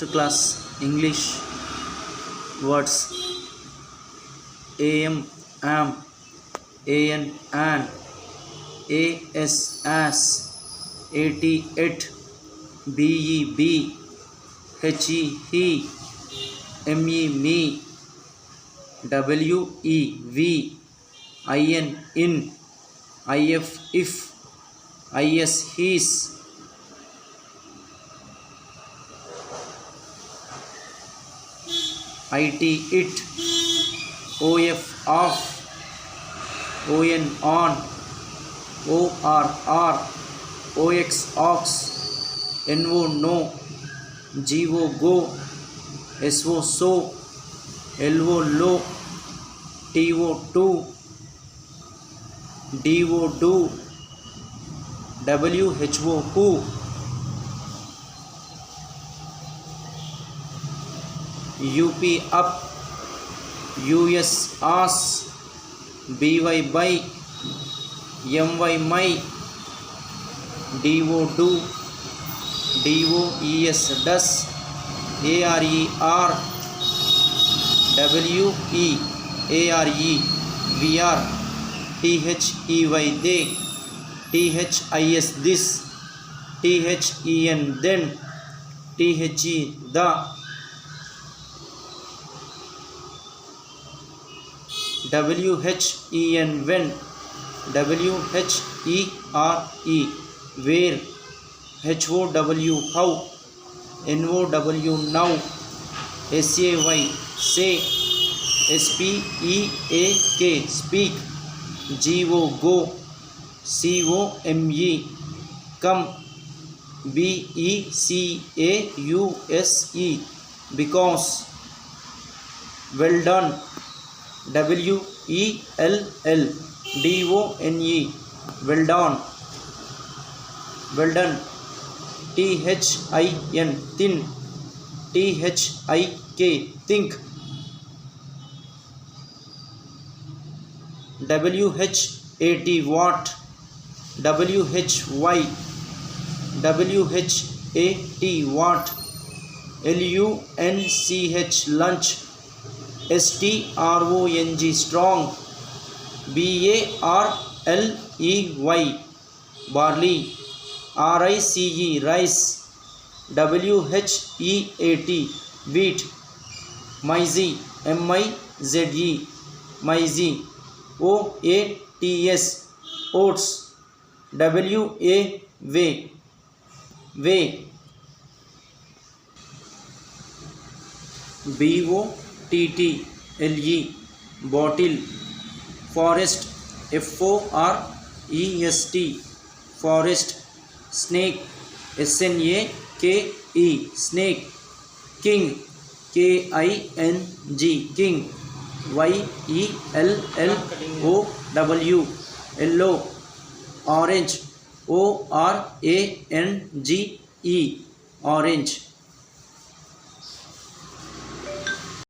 class English words: am, am, an, as, at, be, be, he, me, me, we, in, if, his, it, off, on, ox, no, go, so, low, to, do, who, up, us, us, by, my, do, does, are, we are, they, this, then, the, when, where, how, now, say, speak, go, come, because, well done, well done, well done, thin, think, what, why, what, lunch, strong, barley, rice, wheat, maize, maize, oats, way, bottle, forest, forest, snake, snake, king, king, yellow, orange, orange,